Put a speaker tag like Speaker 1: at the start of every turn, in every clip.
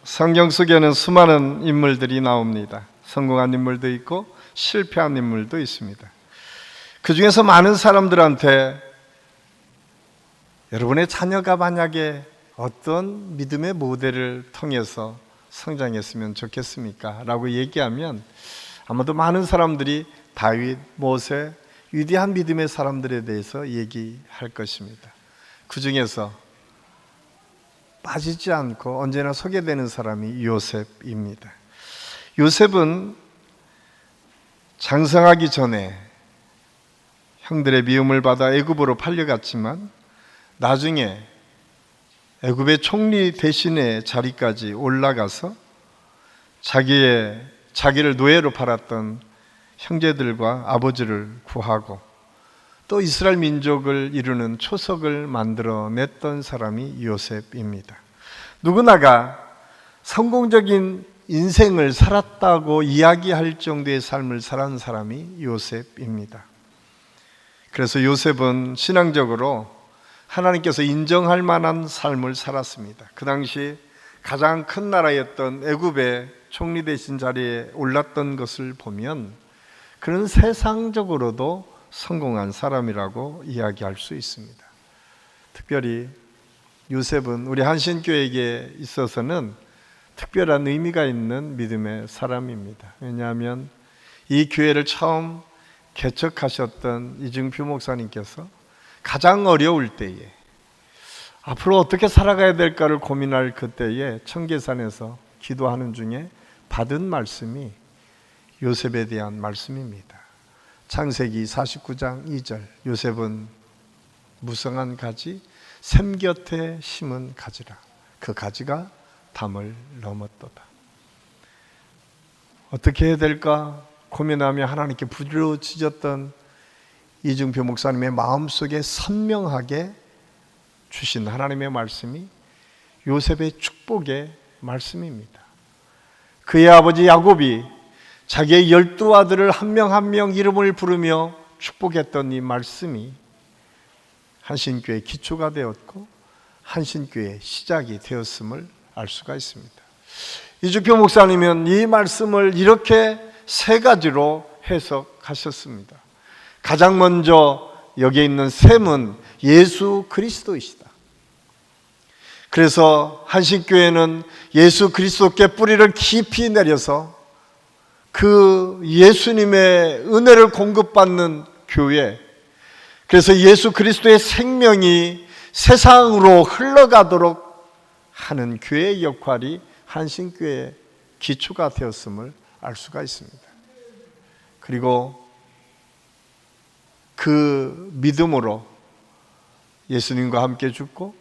Speaker 1: 성경 속에는 수많은 인물들이 나옵니다. 성공한 인물도 있고 실패한 인물도 있습니다. 그 중에서 많은 사람들한테 여러분의 자녀가 만약에 어떤 믿음의 모델을 통해서 성장했으면 좋겠습니까? 라고 얘기하면 아마도 많은 사람들이 다윗, 모세, 위대한 믿음의 사람들에 대해서 얘기할 것입니다. 그 중에서 빠지지 않고 언제나 소개되는 사람이 요셉입니다. 요셉은 장성하기 전에 형들의 미움을 받아 애굽으로 팔려갔지만 나중에 애굽의 총리 대신의 자리까지 올라가서 자기를 노예로 팔았던 형제들과 아버지를 구하고 또 이스라엘 민족을 이루는 초석을 만들어냈던 사람이 요셉입니다. 누구나가 성공적인 인생을 살았다고 이야기할 정도의 삶을 살아온 사람이 요셉입니다. 그래서 요셉은 신앙적으로 하나님께서 인정할 만한 삶을 살았습니다. 그 당시 가장 큰 나라였던 애굽의 총리 대신 자리에 올랐던 것을 보면 그는 세상적으로도 성공한 사람이라고 이야기할 수 있습니다. 특별히 요셉은 우리 한신교회에 있어서는 특별한 의미가 있는 믿음의 사람입니다. 왜냐하면 이 교회를 처음 개척하셨던 이증표 목사님께서 가장 어려울 때에 앞으로 어떻게 살아가야 될까를 고민할 그때에 청계산에서 기도하는 중에 받은 말씀이 요셉에 대한 말씀입니다. 창세기 49장 2절, 요셉은 무성한 가지 샘 곁에 심은 가지라. 그 가지가 담을 넘었도다. 어떻게 해야 될까 고민하며 하나님께 부르짖었던 이증표 목사님의 마음속에 선명하게 주신 하나님의 말씀이 요셉의 축복의 말씀입니다. 그의 아버지 야곱이 자기의 12아들을 한 명 한 명 이름을 부르며 축복했던 이 말씀이 한신교회의 기초가 되었고 한신교회의 시작이 되었음을 알 수가 있습니다. 이주표 목사님은 이 말씀을 이렇게 세 가지로 해석하셨습니다. 가장 먼저 여기에 있는 샘은 예수 그리스도이시다. 그래서 한신교회는 예수 그리스도께 뿌리를 깊이 내려서 그 예수님의 은혜를 공급받는 교회, 그래서 예수 그리스도의 생명이 세상으로 흘러가도록 하는 교회의 역할이 한신교회의 기초가 되었음을 알 수가 있습니다. 그리고 그 믿음으로 예수님과 함께 죽고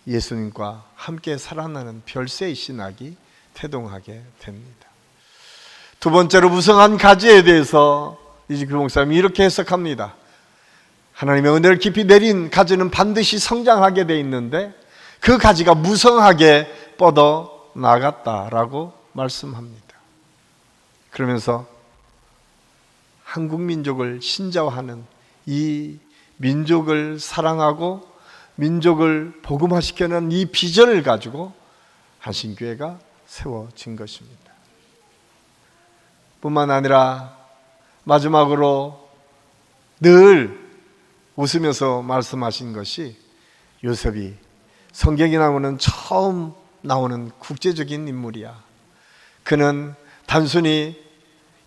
Speaker 1: 예수님과 함께 살아나는 별세의 신학이 태동하게 됩니다. 두 번째로 무성한 가지에 대해서 이주표 목사님이 이렇게 해석합니다. 하나님의 은혜를 깊이 내린 가지는 반드시 성장하게 되어 있는데 그 가지가 무성하게 뻗어 나갔다라고 말씀합니다. 그러면서 한국 민족을 신자화하는 이 민족을 사랑하고 민족을 복음화시키는 이 비전을 가지고 한신교회가 세워진 것입니다. 뿐만 아니라 마지막으로 늘 웃으면서 말씀하신 것이 요셉이 성경에 나오는 처음 나오는 국제적인 인물이야. 그는 단순히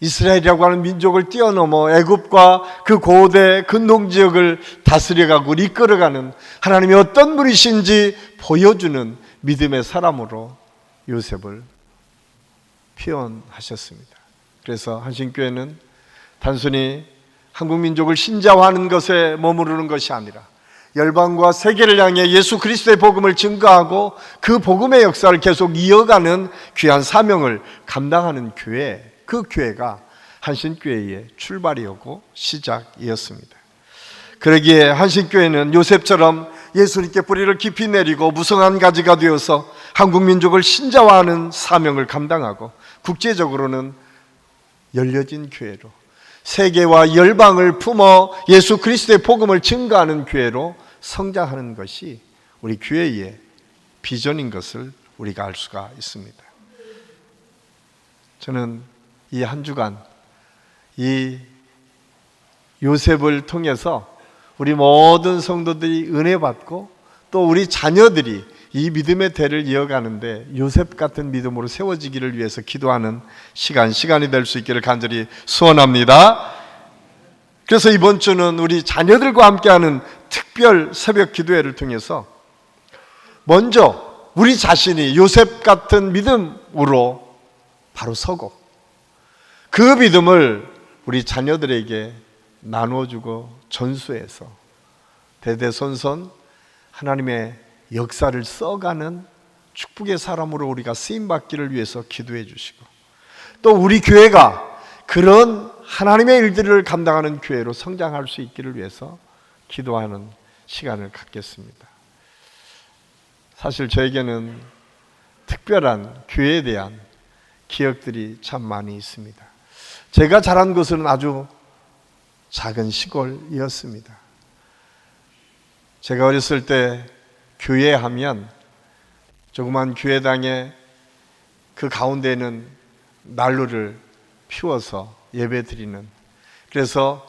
Speaker 1: 이스라엘이라고 하는 민족을 뛰어넘어 애굽과 그 고대 근동지역을 다스려가고 이끌어가는 하나님이 어떤 분이신지 보여주는 믿음의 사람으로 요셉을 표현하셨습니다. 그래서 한신교회는 단순히 한국 민족을 신자화하는 것에 머무르는 것이 아니라 열방과 세계를 향해 예수 그리스도의 복음을 증거하고 그 복음의 역사를 계속 이어가는 귀한 사명을 감당하는 교회, 그 교회가 한신교회의 출발이었고 시작이었습니다. 그러기에 한신교회는 요셉처럼 예수님께 뿌리를 깊이 내리고 무성한 가지가 되어서 한국 민족을 신자화하는 사명을 감당하고 국제적으로는 열려진 교회로 세계와 열방을 품어 예수 그리스도의 복음을 증거하는 교회로 성장하는 것이 우리 교회의 비전인 것을 우리가 알 수가 있습니다. 저는 이 한 주간 이 요셉을 통해서 우리 모든 성도들이 은혜 받고 또 우리 자녀들이 이 믿음의 대를 이어가는데 요셉 같은 믿음으로 세워지기를 위해서 기도하는 시간이 될 수 있기를 간절히 소원합니다. 그래서 이번 주는 우리 자녀들과 함께하는 특별 새벽 기도회를 통해서 먼저 우리 자신이 요셉 같은 믿음으로 바로 서고 그 믿음을 우리 자녀들에게 나눠주고 전수해서 대대손손 하나님의 역사를 써가는 축복의 사람으로 우리가 쓰임받기를 위해서 기도해 주시고 또 우리 교회가 그런 하나님의 일들을 감당하는 교회로 성장할 수 있기를 위해서 기도하는 시간을 갖겠습니다. 사실 저에게는 특별한 교회에 대한 기억들이 참 많이 있습니다. 제가 자란 곳은 아주 작은 시골이었습니다. 제가 어렸을 때 교회 하면 조그만 교회당에 그 가운데는 난로를 피워서 예배 드리는, 그래서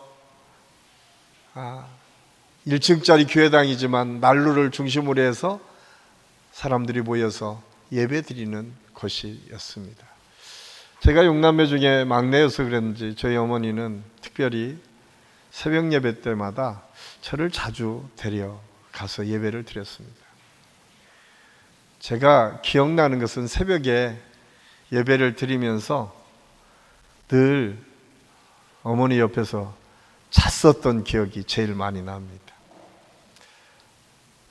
Speaker 1: 1층짜리 교회당이지만 난로를 중심으로 해서 사람들이 모여서 예배 드리는 곳이었습니다. 제가 6남매 중에 막내여서 그랬는지 저희 어머니는 특별히 새벽 예배 때마다 저를 자주 데려가서 예배를 드렸습니다. 제가 기억나는 것은 새벽에 예배를 드리면서 늘 어머니 옆에서 잤었던 기억이 제일 많이 납니다.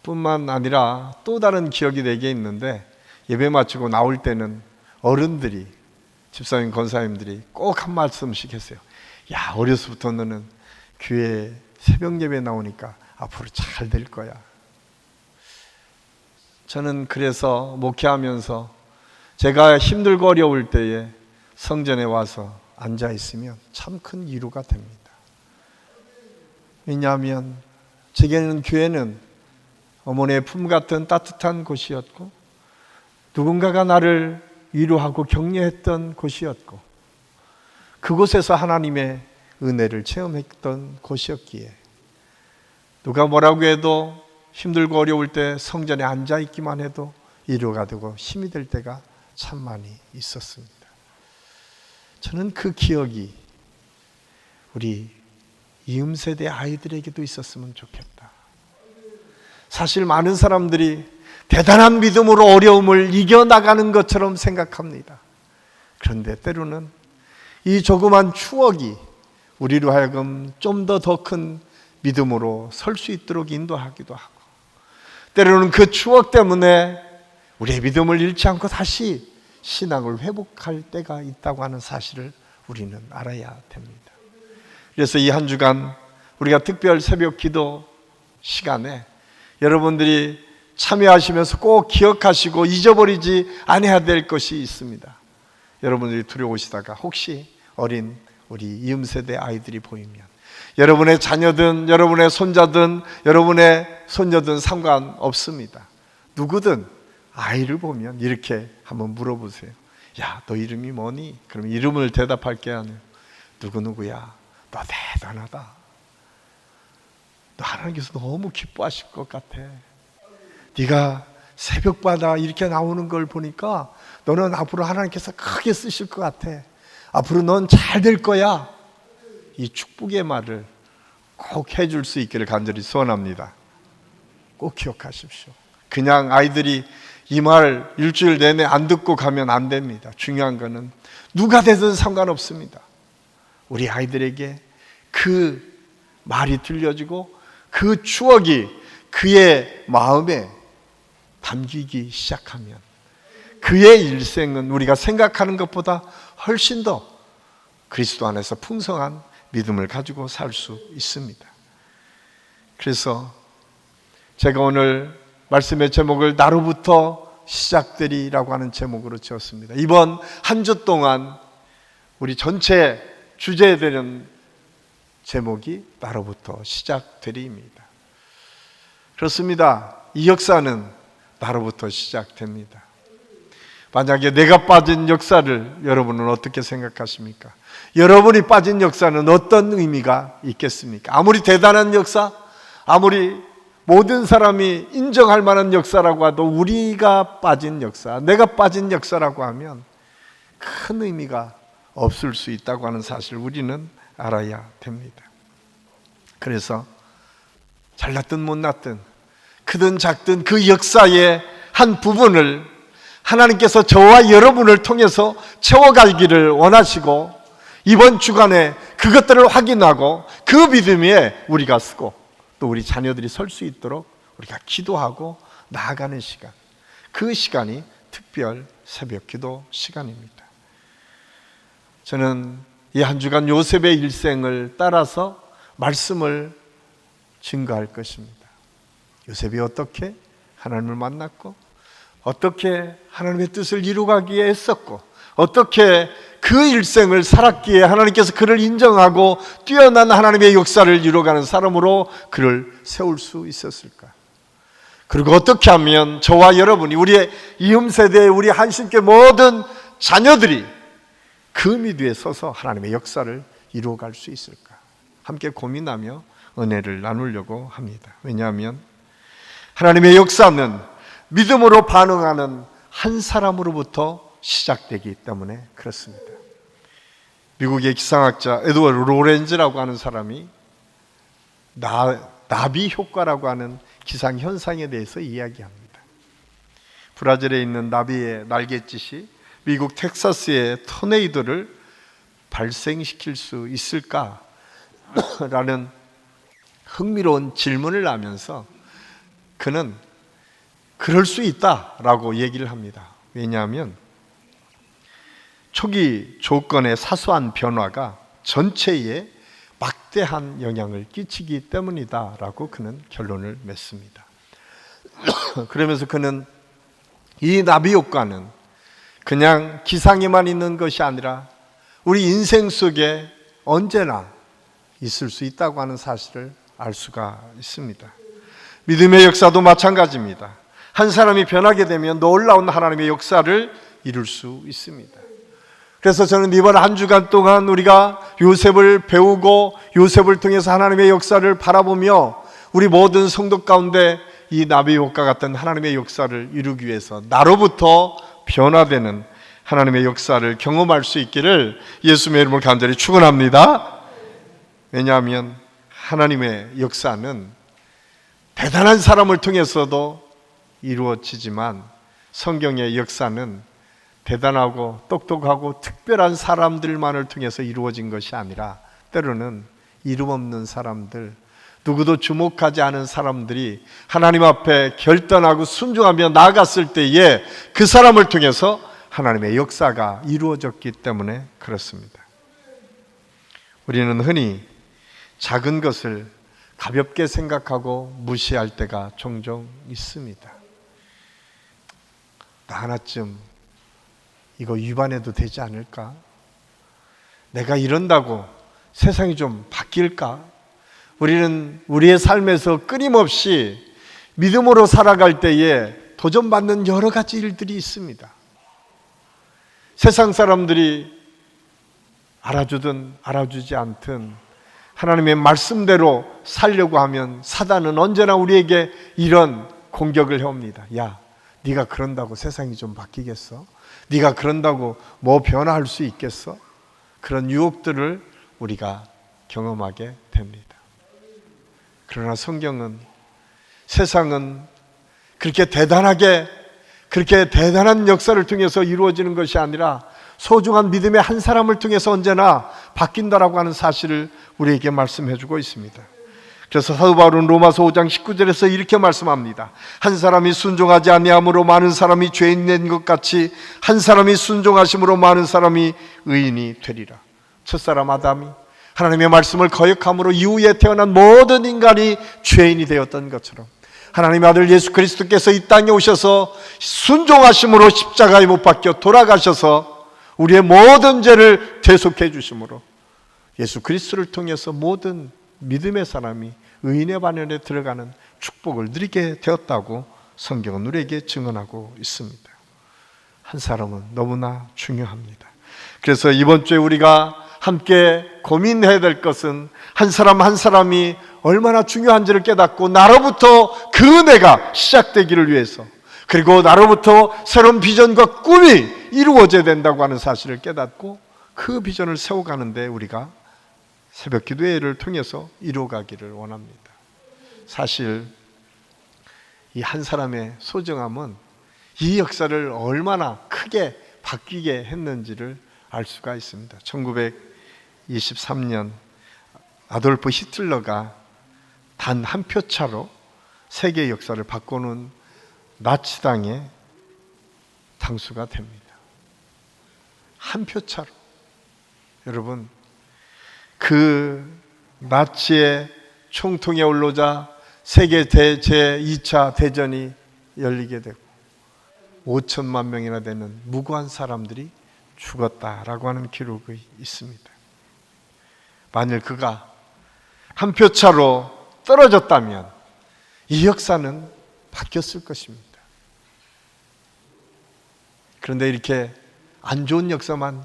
Speaker 1: 뿐만 아니라 또 다른 기억이 내게 있는데, 예배 마치고 나올 때는 어른들이, 집사님, 권사님들이 꼭 한 말씀씩 했어요. 야, 어려서부터 너는 교회 새벽 예배 나오니까 앞으로 잘 될 거야. 저는 그래서 목회하면서 제가 힘들고 어려울 때에 성전에 와서 앉아 있으면 참 큰 위로가 됩니다. 왜냐하면 제게는 교회는 어머니의 품 같은 따뜻한 곳이었고 누군가가 나를 위로하고 격려했던 곳이었고 그곳에서 하나님의 은혜를 체험했던 곳이었기에 누가 뭐라고 해도 힘들고 어려울 때 성전에 앉아있기만 해도 위로가 되고 힘이 될 때가 참 많이 있었습니다. 저는 그 기억이 우리 이음세대 아이들에게도 있었으면 좋겠다. 사실 많은 사람들이 대단한 믿음으로 어려움을 이겨나가는 것처럼 생각합니다. 그런데 때로는 이 조그만 추억이 우리로 하여금 좀 더 큰 믿음으로 설 수 있도록 인도하기도 하고, 때로는 그 추억 때문에 우리의 믿음을 잃지 않고 다시 신앙을 회복할 때가 있다고 하는 사실을 우리는 알아야 됩니다. 그래서 이 한 주간 우리가 특별 새벽 기도 시간에 여러분들이 참여하시면서 꼭 기억하시고 잊어버리지 않아야 될 것이 있습니다. 여러분들이 들어오시다가 혹시 어린 우리 이음세대 아이들이 보이면 여러분의 자녀든 여러분의 손자든 여러분의 손녀든 상관없습니다. 누구든 아이를 보면 이렇게 한번 물어보세요. 야, 너 이름이 뭐니? 그럼 이름을 대답할 게 아니에요. 누구누구야. 너 대단하다. 너 하나님께서 너무 기뻐하실 것 같아. 네가 새벽마다 이렇게 나오는 걸 보니까 너는 앞으로 하나님께서 크게 쓰실 것 같아. 앞으로 넌 잘 될 거야. 이 축복의 말을 꼭 해줄 수 있기를 간절히 소원합니다. 꼭 기억하십시오. 그냥 아이들이 이 말 일주일 내내 안 듣고 가면 안 됩니다. 중요한 거는 누가 되든 상관없습니다. 우리 아이들에게 그 말이 들려지고 그 추억이 그의 마음에 담기기 시작하면 그의 일생은 우리가 생각하는 것보다 훨씬 더 그리스도 안에서 풍성한 믿음을 가지고 살 수 있습니다. 그래서 제가 오늘 말씀의 제목을 나로부터 시작되리라고 하는 제목으로 지었습니다. 이번 한 주 동안 우리 전체 주제에 되는 제목이 나로부터 시작되리입니다. 그렇습니다. 이 역사는 나로부터 시작됩니다. 만약에 내가 빠진 역사를 여러분은 어떻게 생각하십니까? 여러분이 빠진 역사는 어떤 의미가 있겠습니까? 아무리 대단한 역사, 아무리 모든 사람이 인정할 만한 역사라고 해도 우리가 빠진 역사, 내가 빠진 역사라고 하면 큰 의미가 없을 수 있다고 하는 사실을 우리는 알아야 됩니다. 그래서 잘났든 못났든 크든 작든 그 역사의 한 부분을 하나님께서 저와 여러분을 통해서 채워가기를 원하시고, 이번 주간에 그것들을 확인하고 그 믿음 위에 우리가 쓰고 또 우리 자녀들이 설 수 있도록 우리가 기도하고 나아가는 시간, 그 시간이 특별 새벽 기도 시간입니다. 저는 이 한 주간 요셉의 일생을 따라서 말씀을 증거할 것입니다. 요셉이 어떻게 하나님을 만났고, 어떻게 하나님의 뜻을 이루가기에 애썼고, 어떻게 그 일생을 살았기에 하나님께서 그를 인정하고 뛰어난 하나님의 역사를 이루어가는 사람으로 그를 세울 수 있었을까? 그리고 어떻게 하면 저와 여러분이, 우리의 이음세대의 우리 한신교회 모든 자녀들이 그 밑 위에 서서 하나님의 역사를 이루어갈 수 있을까? 함께 고민하며 은혜를 나누려고 합니다. 왜냐하면 하나님의 역사는 믿음으로 반응하는 한 사람으로부터 시작되기 때문에 그렇습니다. 미국의 기상학자 에드워드 로렌즈라고 하는 사람이 나비 효과라고 하는 기상현상에 대해서 이야기합니다. 브라질에 있는 나비의 날갯짓이 미국 텍사스의 토네이도를 발생시킬 수 있을까라는 흥미로운 질문을 하면서 그는 그럴 수 있다라고 얘기를 합니다. 왜냐하면 초기 조건의 사소한 변화가 전체에 막대한 영향을 끼치기 때문이다라고 그는 결론을 맺습니다. 그러면서 그는 이 나비 효과는 그냥 기상에만 있는 것이 아니라 우리 인생 속에 언제나 있을 수 있다고 하는 사실을 알 수가 있습니다. 믿음의 역사도 마찬가지입니다. 한 사람이 변하게 되면 놀라운 하나님의 역사를 이룰 수 있습니다. 그래서 저는 이번 한 주간 동안 우리가 요셉을 배우고 요셉을 통해서 하나님의 역사를 바라보며 우리 모든 성도 가운데 이 나비 효과 같은 하나님의 역사를 이루기 위해서 나로부터 변화되는 하나님의 역사를 경험할 수 있기를 예수님의 이름으로 간절히 축원합니다. 왜냐하면 하나님의 역사는 대단한 사람을 통해서도 이루어지지만 성경의 역사는 대단하고 똑똑하고 특별한 사람들만을 통해서 이루어진 것이 아니라 때로는 이름 없는 사람들, 누구도 주목하지 않은 사람들이 하나님 앞에 결단하고 순종하며 나아갔을 때에 그 사람을 통해서 하나님의 역사가 이루어졌기 때문에 그렇습니다. 우리는 흔히 작은 것을 가볍게 생각하고 무시할 때가 종종 있습니다. 나 하나쯤 이거 위반해도 되지 않을까? 내가 이런다고 세상이 좀 바뀔까? 우리는 우리의 삶에서 끊임없이 믿음으로 살아갈 때에 도전받는 여러 가지 일들이 있습니다. 세상 사람들이 알아주든 알아주지 않든 하나님의 말씀대로 살려고 하면 사단은 언제나 우리에게 이런 공격을 해옵니다. 야, 네가 그런다고 세상이 좀 바뀌겠어? 네가 그런다고 뭐 변화할 수 있겠어? 그런 유혹들을 우리가 경험하게 됩니다. 그러나 성경은 세상은 그렇게 대단한 역사를 통해서 이루어지는 것이 아니라 소중한 믿음의 한 사람을 통해서 언제나 바뀐다라고 하는 사실을 우리에게 말씀해 주고 있습니다. 그래서 사도 바울은 로마서 5장 19절에서 이렇게 말씀합니다. 한 사람이 순종하지 아니함으로 많은 사람이 죄인 된 것 같이 한 사람이 순종하심으로 많은 사람이 의인이 되리라. 첫사람 아담이 하나님의 말씀을 거역함으로 이후에 태어난 모든 인간이 죄인이 되었던 것처럼 하나님의 아들 예수 그리스도께서 이 땅에 오셔서 순종하심으로 십자가에 못 박혀 돌아가셔서 우리의 모든 죄를 대속해 주심으로 예수 그리스도를 통해서 모든 믿음의 사람이 의인의 반열에 들어가는 축복을 누리게 되었다고 성경은 우리에게 증언하고 있습니다. 한 사람은 너무나 중요합니다. 그래서 이번 주에 우리가 함께 고민해야 될 것은 한 사람 한 사람이 얼마나 중요한지를 깨닫고 나로부터 그 은혜가 시작되기를 위해서, 그리고 나로부터 새로운 비전과 꿈이 이루어져야 된다고 하는 사실을 깨닫고 그 비전을 세워가는데 우리가 새벽 기도회를 통해서 이루어가기를 원합니다. 사실 이 한 사람의 소중함은 이 역사를 얼마나 크게 바뀌게 했는지를 알 수가 있습니다. 1923년 아돌프 히틀러가 단 한 표 차로 세계 역사를 바꾸는 나치당의 당수가 됩니다. 한 표 차로. 여러분, 그 나치의 총통에 올르자 세계 제2차 대전이 열리게 되고 5천만 명이나 되는 무고한 사람들이 죽었다라고 하는 기록이 있습니다. 만일 그가 한 표 차로 떨어졌다면 이 역사는 바뀌었을 것입니다. 그런데 이렇게 안 좋은 역사만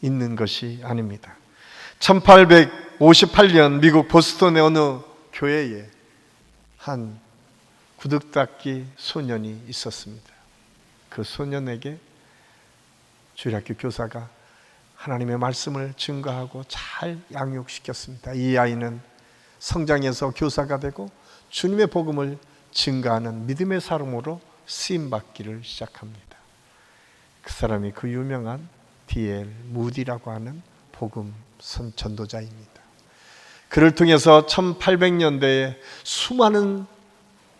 Speaker 1: 있는 것이 아닙니다. 1858년 미국 보스턴의 어느 교회에 한 구둣닦이 소년이 있었습니다. 그 소년에게 주일학교 교사가 하나님의 말씀을 증거하고 잘 양육시켰습니다. 이 아이는 성장해서 교사가 되고 주님의 복음을 증거하는 믿음의 사람으로 쓰임받기를 시작합니다. 그 사람이 그 유명한 D.L. 무디라고 하는 복음 전도자입니다. 그를 통해서 1800년대에 수많은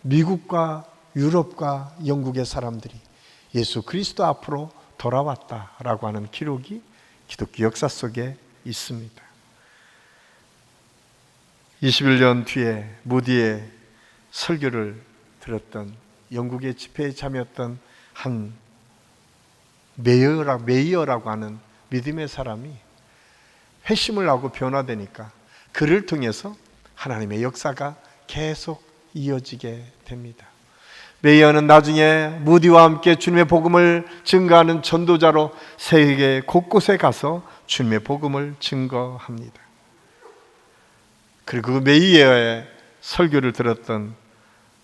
Speaker 1: 미국과 유럽과 영국의 사람들이 예수 그리스도 앞으로 돌아왔다라고 하는 기록이 기독교 역사 속에 있습니다. 21년 뒤에 무디의 설교를 들었던 영국의 집회에 참여했던 한 메이어라고 하는 믿음의 사람이 회심을 하고 변화되니까 그를 통해서 하나님의 역사가 계속 이어지게 됩니다. 메이어는 나중에 무디와 함께 주님의 복음을 증거하는 전도자로 세계 곳곳에 가서 주님의 복음을 증거합니다. 그리고 그 메이어의 설교를 들었던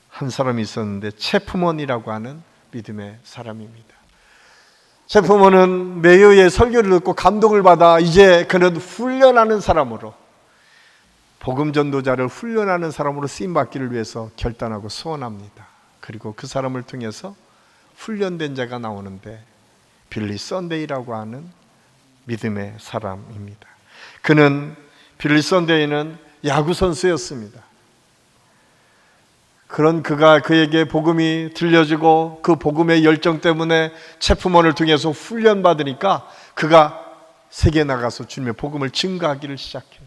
Speaker 1: 한 사람이 있었는데 체프먼이라고 하는 믿음의 사람입니다. 체프먼은 메이어의 설교를 듣고 감동을 받아 이제 그는 훈련하는 사람으로, 복음 전도자를 훈련하는 사람으로 쓰임받기를 위해서 결단하고 소원합니다. 그리고 그 사람을 통해서 훈련된 자가 나오는데 빌리 썬데이라고 하는 믿음의 사람입니다. 빌리 썬데이는 야구 선수였습니다. 그런 그에게 복음이 들려지고 그 복음의 열정 때문에 체프먼을 통해서 훈련받으니까 그가 세계에 나가서 주님의 복음을 증거하기를 시작해요.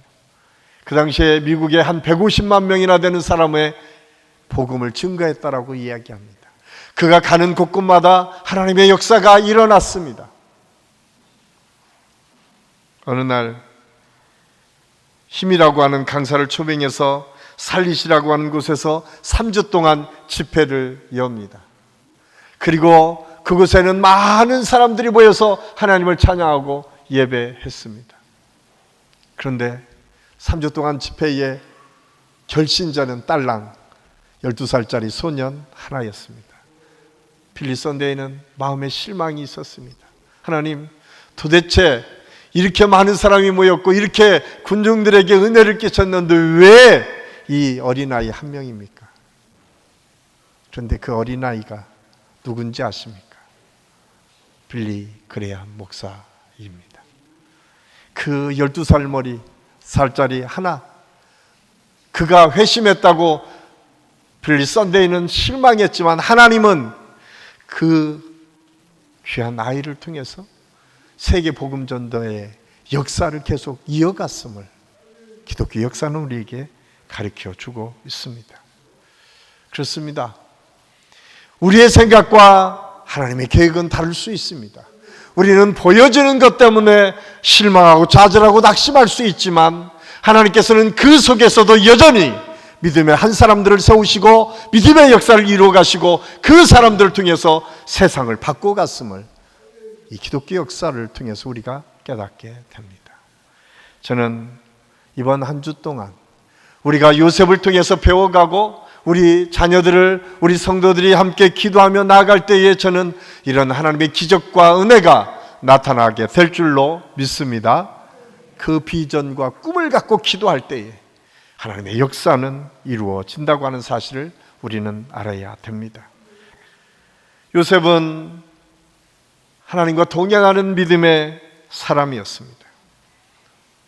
Speaker 1: 그 당시에 미국에 한 150만 명이나 되는 사람의 복음을 증거했다라고 이야기합니다. 그가 가는 곳곳마다 하나님의 역사가 일어났습니다. 어느 날 힘이라고 하는 강사를 초빙해서 살리시라고 하는 곳에서 3주 동안 집회를 엽니다. 그리고 그곳에는 많은 사람들이 모여서 하나님을 찬양하고 예배했습니다. 그런데 3주 동안 집회에 결신자는 딸랑 12살짜리 소년 하나였습니다. 빌리 썬데이는 마음에 실망이 있었습니다. 하나님, 도대체 이렇게 많은 사람이 모였고 이렇게 군중들에게 은혜를 끼쳤는데 왜 이 어린아이 한 명입니까? 그런데 그 어린아이가 누군지 아십니까? 빌리 그레이엄 목사입니다. 그 12살짜리 하나, 그가 회심했다고 빌리 썬데이는 실망했지만 하나님은 그 귀한 아이를 통해서 세계 복음 전도의 역사를 계속 이어갔음을 기독교 역사는 우리에게 가르쳐 주고 있습니다. 그렇습니다. 우리의 생각과 하나님의 계획은 다를 수 있습니다. 우리는 보여지는 것 때문에 실망하고 좌절하고 낙심할 수 있지만 하나님께서는 그 속에서도 여전히 믿음의 한 사람들을 세우시고 믿음의 역사를 이루어 가시고 그 사람들을 통해서 세상을 바꿔갔음을 이 기독교 역사를 통해서 우리가 깨닫게 됩니다. 저는 이번 한 주 동안 우리가 요셉을 통해서 배워가고 우리 자녀들을, 우리 성도들이 함께 기도하며 나아갈 때에 저는 이런 하나님의 기적과 은혜가 나타나게 될 줄로 믿습니다. 그 비전과 꿈을 갖고 기도할 때에 하나님의 역사는 이루어진다고 하는 사실을 우리는 알아야 됩니다. 요셉은 하나님과 동행하는 믿음의 사람이었습니다.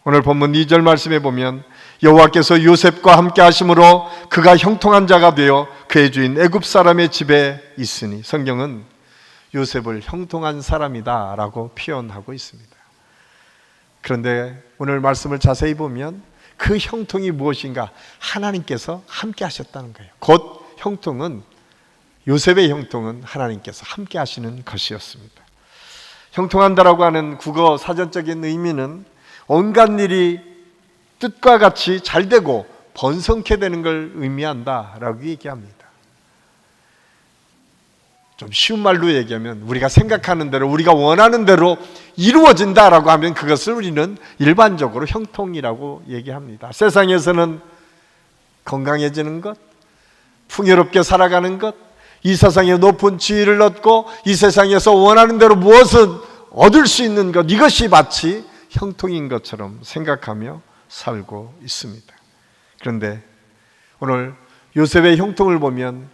Speaker 1: 오늘 본문 2절 말씀에 보면 여호와께서 요셉과 함께 하심으로 그가 형통한 자가 되어 그의 주인 애굽 사람의 집에 있으니, 성경은 요셉을 형통한 사람이다 라고 표현하고 있습니다. 그런데 오늘 말씀을 자세히 보면 그 형통이 무엇인가? 하나님께서 함께 하셨다는 거예요. 곧 형통은, 요셉의 형통은 하나님께서 함께 하시는 것이었습니다. 형통한다라고 하는 국어 사전적인 의미는 온갖 일이 뜻과 같이 잘 되고 번성케 되는 걸 의미한다라고 얘기합니다. 좀 쉬운 말로 얘기하면 우리가 생각하는 대로, 우리가 원하는 대로 이루어진다라고 하면 그것을 우리는 일반적으로 형통이라고 얘기합니다. 세상에서는 건강해지는 것, 풍요롭게 살아가는 것, 이 세상에 높은 지위를 얻고 이 세상에서 원하는 대로 무엇을 얻을 수 있는 것, 이것이 마치 형통인 것처럼 생각하며 살고 있습니다. 그런데 오늘 요셉의 형통을 보면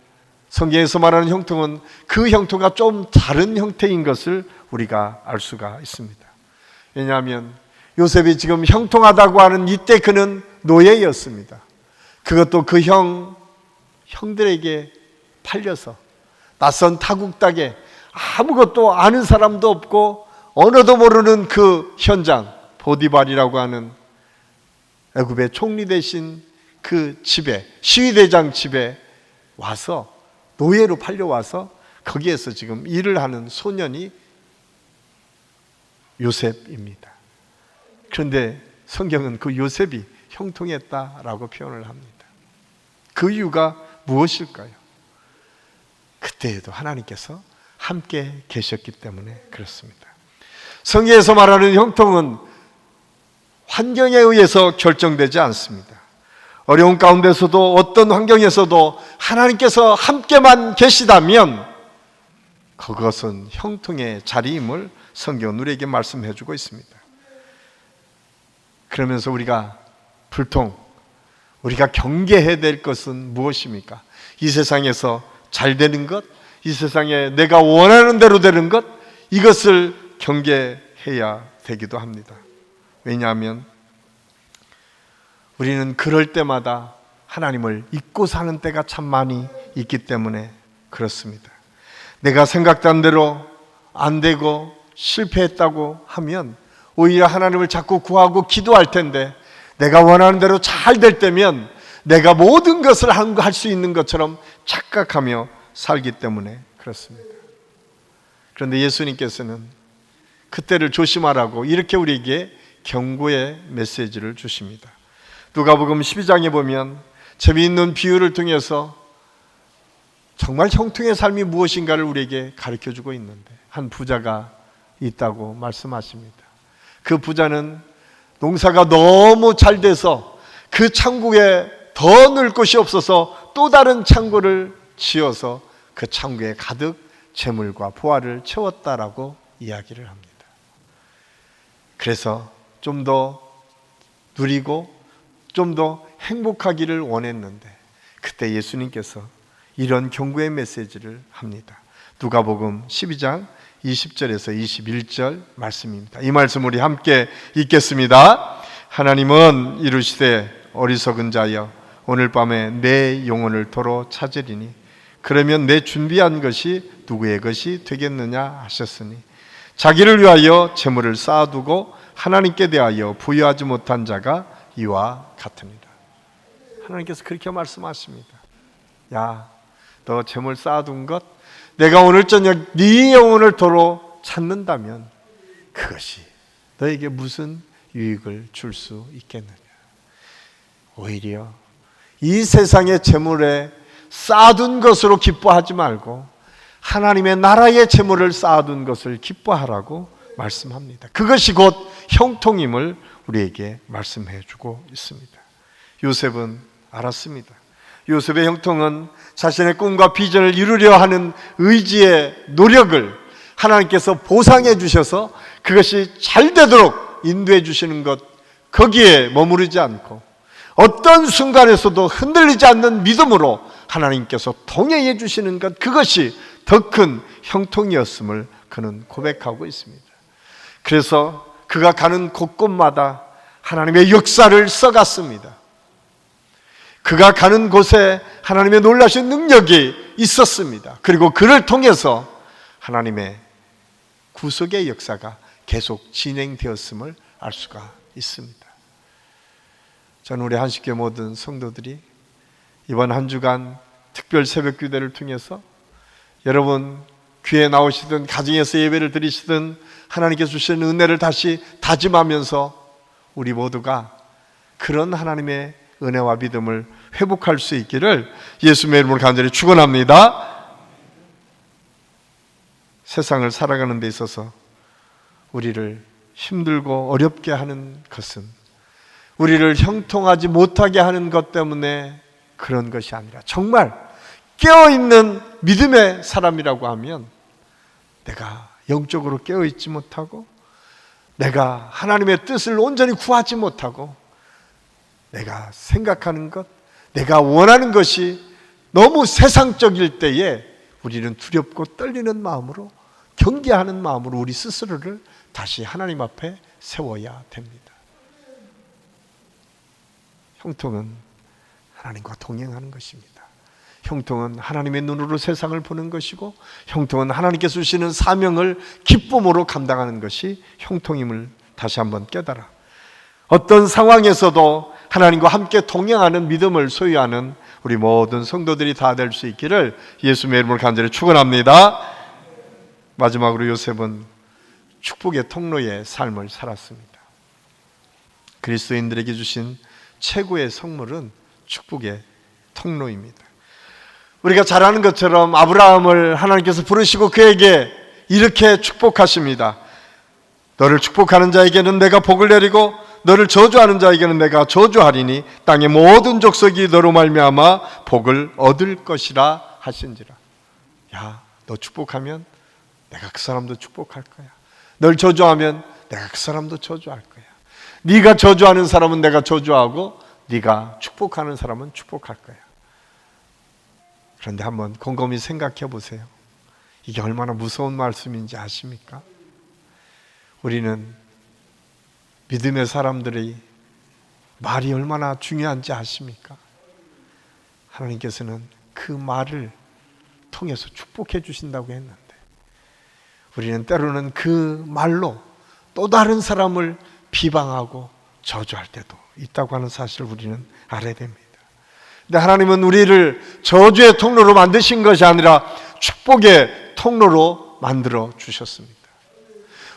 Speaker 1: 성경에서 말하는 형통은 그 형통과 좀 다른 형태인 것을 우리가 알 수가 있습니다. 왜냐하면 요셉이 지금 형통하다고 하는 이때 그는 노예였습니다. 그것도 그 형들에게 팔려서 낯선 타국 땅에 아무것도 아는 사람도 없고 언어도 모르는 그 현장, 보디발이라고 하는 애굽의 총리 대신 그 집에, 시위대장 집에 와서 노예로 팔려와서 거기에서 지금 일을 하는 소년이 요셉입니다. 그런데 성경은 그 요셉이 형통했다라고 표현을 합니다. 그 이유가 무엇일까요? 그때에도 하나님께서 함께 계셨기 때문에 그렇습니다. 성경에서 말하는 형통은 환경에 의해서 결정되지 않습니다. 어려운 가운데서도 어떤 환경에서도 하나님께서 함께만 계시다면 그것은 형통의 자리임을 성경은 우리에게 말씀해 주고 있습니다. 그러면서 우리가 우리가 경계해야 될 것은 무엇입니까? 이 세상에서 잘 되는 것, 이 세상에 내가 원하는 대로 되는 것, 이것을 경계해야 되기도 합니다. 왜냐하면 우리는 그럴 때마다 하나님을 잊고 사는 때가 참 많이 있기 때문에 그렇습니다. 내가 생각한 대로 안 되고 실패했다고 하면 오히려 하나님을 자꾸 구하고 기도할 텐데, 내가 원하는 대로 잘 될 때면 내가 모든 것을 할 수 있는 것처럼 착각하며 살기 때문에 그렇습니다. 그런데 예수님께서는 그때를 조심하라고 이렇게 우리에게 경고의 메시지를 주십니다. 누가복음 12장에 보면 재미있는 비유를 통해서 정말 형통의 삶이 무엇인가를 우리에게 가르쳐주고 있는데, 한 부자가 있다고 말씀하십니다. 그 부자는 농사가 너무 잘 돼서 그 창고에 더 넣을 곳이 없어서 또 다른 창고를 지어서 그 창고에 가득 재물과 보화를 채웠다라고 이야기를 합니다. 그래서 좀 더 누리고 좀 더 행복하기를 원했는데, 그때 예수님께서 이런 경고의 메시지를 합니다. 누가복음 12장 20절에서 21절 말씀입니다. 이 말씀 우리 함께 읽겠습니다. 하나님은 이르시되 어리석은 자여, 오늘 밤에 내 영혼을 도로 찾으리니 그러면 내 준비한 것이 누구의 것이 되겠느냐 하셨으니, 자기를 위하여 재물을 쌓아두고 하나님께 대하여 부여하지 못한 자가 이와 같으니라. 하나님께서 그렇게 말씀하십니다. 야, 너 재물 쌓아둔 것, 내가 오늘 저녁 네 영혼을 도로 찾는다면 그것이 너에게 무슨 유익을 줄 수 있겠느냐. 오히려 이 세상의 재물에 쌓아둔 것으로 기뻐하지 말고 하나님의 나라의 재물을 쌓아둔 것을 기뻐하라고 말씀합니다. 그것이 곧 형통임을 우리에게 말씀해 주고 있습니다. 요셉은 알았습니다. 요셉의 형통은 자신의 꿈과 비전을 이루려 하는 의지의 노력을 하나님께서 보상해 주셔서 그것이 잘 되도록 인도해 주시는 것, 거기에 머무르지 않고 어떤 순간에서도 흔들리지 않는 믿음으로 하나님께서 동행해 주시는 것, 그것이 더 큰 형통이었음을 그는 고백하고 있습니다. 그래서 그가 가는 곳곳마다 하나님의 역사를 써갔습니다. 그가 가는 곳에 하나님의 놀라신 능력이 있었습니다. 그리고 그를 통해서 하나님의 구속의 역사가 계속 진행되었음을 알 수가 있습니다. 저는 우리 한식교회 모든 성도들이 이번 한 주간 특별 새벽 기도를 통해서 여러분 귀에 나오시든 가정에서 예배를 드리시든 하나님께서 주시는 은혜를 다시 다짐하면서 우리 모두가 그런 하나님의 은혜와 믿음을 회복할 수 있기를 예수님의 이름으로 간절히 축원합니다. 세상을 살아가는 데 있어서 우리를 힘들고 어렵게 하는 것은 우리를 형통하지 못하게 하는 것 때문에 그런 것이 아니라 정말 깨어있는 믿음의 사람이라고 하면 내가 영적으로 깨어있지 못하고 내가 하나님의 뜻을 온전히 구하지 못하고 내가 생각하는 것, 내가 원하는 것이 너무 세상적일 때에 우리는 두렵고 떨리는 마음으로, 경계하는 마음으로 우리 스스로를 다시 하나님 앞에 세워야 됩니다. 형통은 하나님과 동행하는 것입니다. 형통은 하나님의 눈으로 세상을 보는 것이고, 형통은 하나님께서 주시는 사명을 기쁨으로 감당하는 것이 형통임을 다시 한번 깨달아 어떤 상황에서도 하나님과 함께 동행하는 믿음을 소유하는 우리 모든 성도들이 다 될 수 있기를 예수님의 이름으로 간절히 축원합니다. 마지막으로 요셉은 축복의 통로의 삶을 살았습니다. 그리스도인들에게 주신 최고의 선물은 축복의 통로입니다. 우리가 잘 아는 것처럼 아브라함을 하나님께서 부르시고 그에게 이렇게 축복하십니다. 너를 축복하는 자에게는 내가 복을 내리고 너를 저주하는 자에게는 내가 저주하리니 땅의 모든 족속이 너로 말미암아 복을 얻을 것이라 하신지라. 야, 너 축복하면 내가 그 사람도 축복할 거야. 널 저주하면 내가 그 사람도 저주할 거야. 네가 저주하는 사람은 내가 저주하고 네가 축복하는 사람은 축복할 거야. 그런데 한번 곰곰이 생각해 보세요. 이게 얼마나 무서운 말씀인지 아십니까? 우리는 믿음의 사람들이 말이 얼마나 중요한지 아십니까? 하나님께서는 그 말을 통해서 축복해 주신다고 했는데 우리는 때로는 그 말로 또 다른 사람을 비방하고 저주할 때도 있다고 하는 사실을 우리는 알아야 됩니다. 근데 하나님은 우리를 저주의 통로로 만드신 것이 아니라 축복의 통로로 만들어 주셨습니다.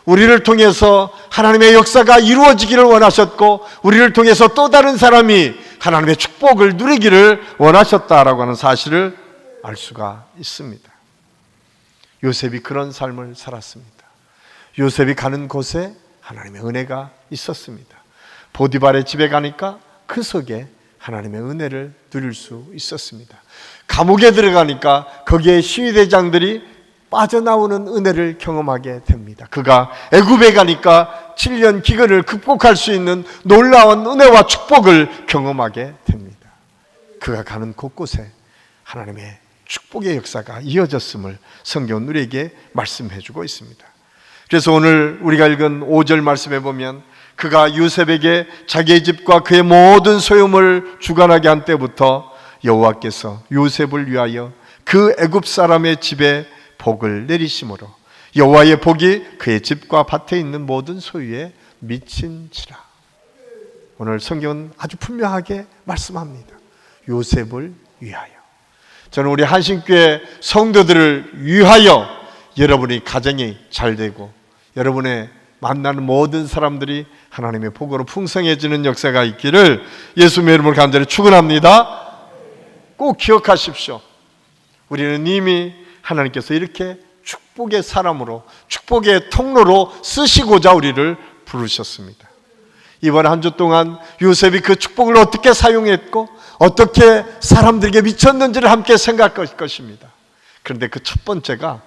Speaker 1: 우리를 통해서 하나님의 역사가 이루어지기를 원하셨고 우리를 통해서 또 다른 사람이 하나님의 축복을 누리기를 원하셨다라고 하는 사실을 알 수가 있습니다. 요셉이 그런 삶을 살았습니다. 요셉이 가는 곳에 하나님의 은혜가 있었습니다. 보디발의 집에 가니까 그 속에 하나님의 은혜를 누릴 수 있었습니다. 감옥에 들어가니까 거기에 시위대장들이 빠져나오는 은혜를 경험하게 됩니다. 그가 애굽에 가니까 7년 기근을 극복할 수 있는 놀라운 은혜와 축복을 경험하게 됩니다. 그가 가는 곳곳에 하나님의 축복의 역사가 이어졌음을 성경은 우리에게 말씀해 주고 있습니다. 그래서 오늘 우리가 읽은 5절 말씀에 보면 그가 요셉에게 자기의 집과 그의 모든 소유물을 주관하게 한 때부터 여호와께서 요셉을 위하여 그 애굽 사람의 집에 복을 내리심으로 여호와의 복이 그의 집과 밭에 있는 모든 소유에 미친지라. 오늘 성경은 아주 분명하게 말씀합니다. 요셉을 위하여. 저는 우리 한신교회 성도들을 위하여 여러분이 가정이 잘 되고 여러분의 만나는 모든 사람들이 하나님의 복으로 풍성해지는 역사가 있기를 예수님의 이름으로 간절히 축원합니다. 꼭 기억하십시오. 우리는 이미 하나님께서 이렇게 축복의 사람으로, 축복의 통로로 쓰시고자 우리를 부르셨습니다. 이번 한 주 동안 요셉이 그 축복을 어떻게 사용했고 어떻게 사람들에게 미쳤는지를 함께 생각할 것입니다. 그런데 그 첫 번째가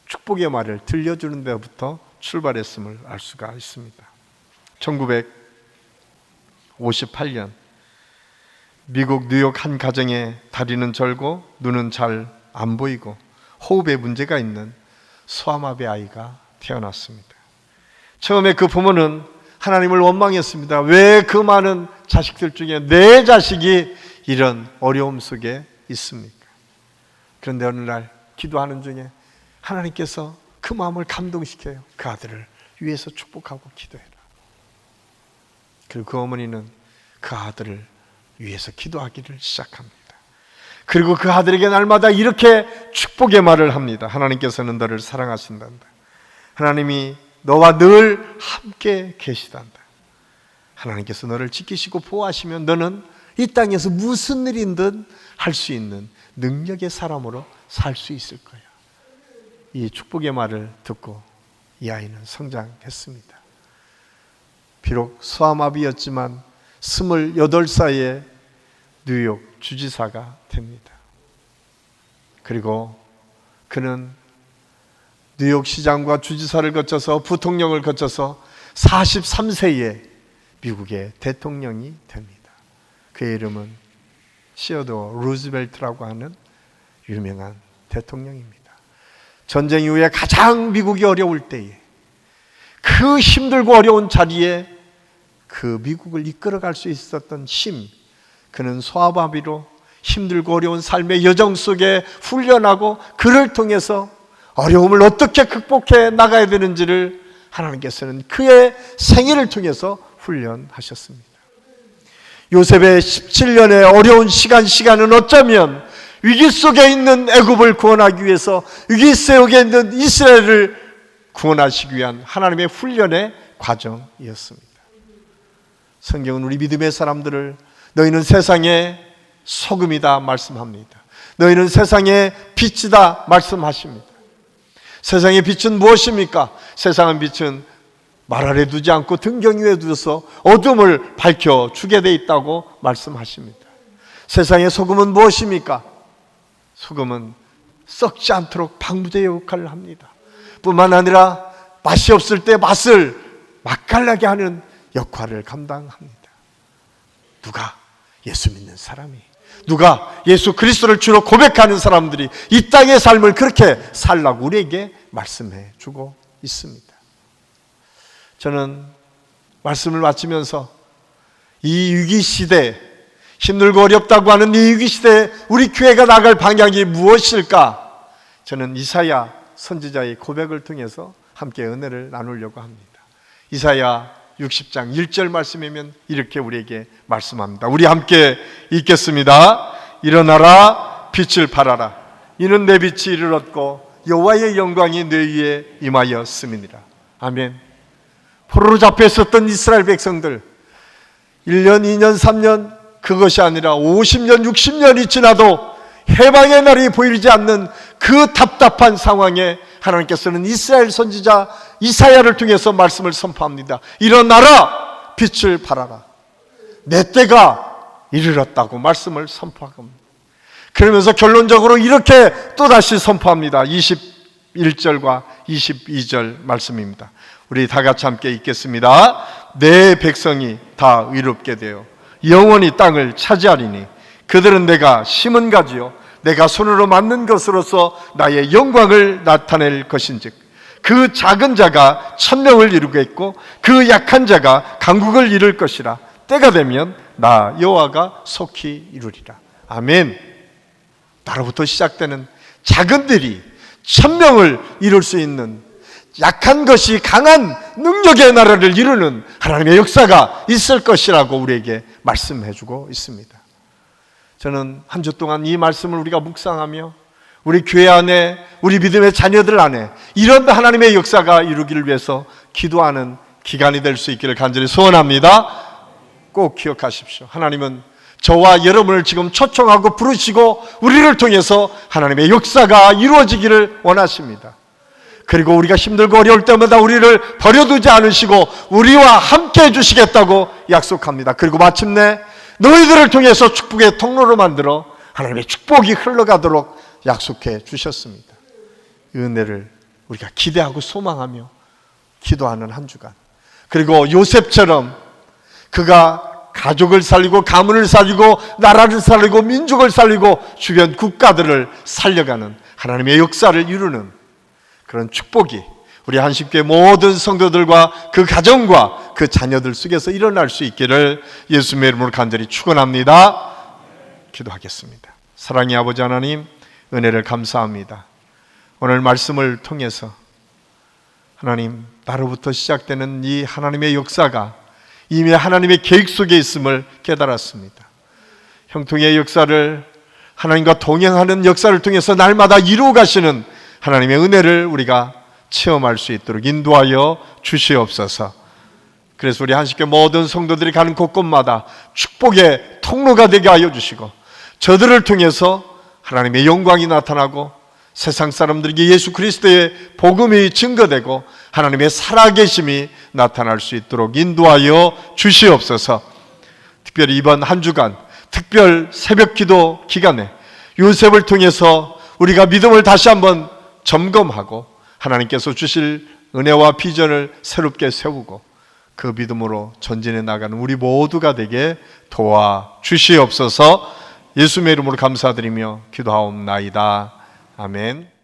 Speaker 1: 축복의 말을 들려주는 데부터 출발했음을 알 수가 있습니다. 1958년 미국 뉴욕 한 가정에 다리는 절고 눈은 잘 안 보이고 호흡에 문제가 있는 소아마비 아이가 태어났습니다. 처음에 그 부모는 하나님을 원망했습니다. 왜 그 많은 자식들 중에 내 자식이 이런 어려움 속에 있습니까? 그런데 어느 날 기도하는 중에 하나님께서 그 마음을 감동시켜요. 그 아들을 위해서 축복하고 기도해라. 그리고 그 어머니는 그 아들을 위해서 기도하기를 시작합니다. 그리고 그 아들에게 날마다 이렇게 축복의 말을 합니다. 하나님께서는 너를 사랑하신단다. 하나님이 너와 늘 함께 계시단다. 하나님께서 너를 지키시고 보호하시면 너는 이 땅에서 무슨 일이든 할 수 있는 능력의 사람으로 살 수 있을 거야. 이 축복의 말을 듣고 이 아이는 성장했습니다. 비록 소아마비였지만 28살에 뉴욕 주지사가 됩니다. 그리고 그는 뉴욕 시장과 주지사를 거쳐서 부통령을 거쳐서 43세에 미국의 대통령이 됩니다. 그의 이름은 시어도어 루즈벨트라고 하는 유명한 대통령입니다. 전쟁 이후에 가장 미국이 어려울 때에 그 힘들고 어려운 자리에 그 미국을 이끌어갈 수 있었던 힘, 그는 소아마비로 힘들고 어려운 삶의 여정 속에 훈련하고 그를 통해서 어려움을 어떻게 극복해 나가야 되는지를 하나님께서는 그의 생애를 통해서 훈련하셨습니다. 요셉의 17년의 어려운 시간은 어쩌면 위기 속에 있는 애굽을 구원하기 위해서 위기 속에 있는 이스라엘을 구원하시기 위한 하나님의 훈련의 과정이었습니다. 성경은 우리 믿음의 사람들을 너희는 세상의 소금이다 말씀합니다. 너희는 세상의 빛이다 말씀하십니다. 세상의 빛은 무엇입니까? 세상의 빛은 말 아래 두지 않고 등경 위에 두어서 어둠을 밝혀주게 돼 있다고 말씀하십니다. 세상의 소금은 무엇입니까? 소금은 썩지 않도록 방부제 역할을 합니다. 뿐만 아니라 맛이 없을 때 맛을 맛깔나게 하는 역할을 감당합니다. 누가 예수 믿는 사람이, 누가 예수 그리스도를 주로 고백하는 사람들이 이 땅의 삶을 그렇게 살라고 우리에게 말씀해 주고 있습니다. 저는 말씀을 마치면서 이 위기시대, 힘들고 어렵다고 하는 이 위기시대에 우리 교회가 나갈 방향이 무엇일까? 저는 이사야 선지자의 고백을 통해서 함께 은혜를 나누려고 합니다. 이사야 60장 1절 말씀이면 이렇게 우리에게 말씀합니다. 우리 함께 읽겠습니다. 일어나라, 빛을 발하라. 이는 내 빛이 이르렀고 여호와의 영광이 내 위에 임하였음이니라. 아멘. 포로로 잡혀 있었던 이스라엘 백성들 1년, 2년, 3년 그것이 아니라 50년, 60년이 지나도 해방의 날이 보이지 않는 그 답답한 상황에 하나님께서는 이스라엘 선지자 이사야를 통해서 말씀을 선포합니다. 일어나라, 빛을 발하라. 내 때가 이르렀다고 말씀을 선포합니다. 그러면서 결론적으로 이렇게 또다시 선포합니다. 21절과 22절 말씀입니다. 우리 다 같이 함께 읽겠습니다. 내 백성이 다 의롭게 되어 영원히 땅을 차지하리니 그들은 내가 심은 가지요 내가 손으로 만든 것으로서 나의 영광을 나타낼 것인즉 그 작은 자가 천명을 이루겠고 그 약한 자가 강국을 이룰 것이라. 때가 되면 나 여호와가 속히 이루리라. 아멘. 나로부터 시작되는 작은들이 천명을 이룰 수 있는, 약한 것이 강한 능력의 나라를 이루는 하나님의 역사가 있을 것이라고 우리에게 말씀해주고 있습니다. 저는 한 주 동안 이 말씀을 우리가 묵상하며 우리 교회 안에, 우리 믿음의 자녀들 안에 이런 하나님의 역사가 이루기를 위해서 기도하는 기간이 될 수 있기를 간절히 소원합니다. 꼭 기억하십시오. 하나님은 저와 여러분을 지금 초청하고 부르시고 우리를 통해서 하나님의 역사가 이루어지기를 원하십니다. 그리고 우리가 힘들고 어려울 때마다 우리를 버려두지 않으시고 우리와 함께 해주시겠다고 약속합니다. 그리고 마침내 너희들을 통해서 축복의 통로로 만들어 하나님의 축복이 흘러가도록 약속해 주셨습니다. 이 은혜를 우리가 기대하고 소망하며 기도하는 한 주간, 그리고 요셉처럼 그가 가족을 살리고 가문을 살리고 나라를 살리고 민족을 살리고 주변 국가들을 살려가는 하나님의 역사를 이루는 그런 축복이 우리 한식교회 모든 성도들과 그 가정과 그 자녀들 속에서 일어날 수 있기를 예수님의 이름으로 간절히 축원합니다. 기도하겠습니다. 사랑의 아버지 하나님, 은혜를 감사합니다. 오늘 말씀을 통해서 하나님, 나로부터 시작되는 이 하나님의 역사가 이미 하나님의 계획 속에 있음을 깨달았습니다. 형통의 역사를, 하나님과 동행하는 역사를 통해서 날마다 이루어 가시는 하나님의 은혜를 우리가 체험할 수 있도록 인도하여 주시옵소서. 그래서 우리 한식교회 모든 성도들이 가는 곳곳마다 축복의 통로가 되게 하여 주시고, 저들을 통해서 하나님의 영광이 나타나고 세상 사람들에게 예수 그리스도의 복음이 증거되고 하나님의 살아계심이 나타날 수 있도록 인도하여 주시옵소서. 특별히 이번 한 주간 특별 새벽기도 기간에 요셉을 통해서 우리가 믿음을 다시 한번 점검하고 하나님께서 주실 은혜와 비전을 새롭게 세우고 그 믿음으로 전진해 나가는 우리 모두가 되게 도와주시옵소서. 예수님의 이름으로 감사드리며 기도하옵나이다. 아멘.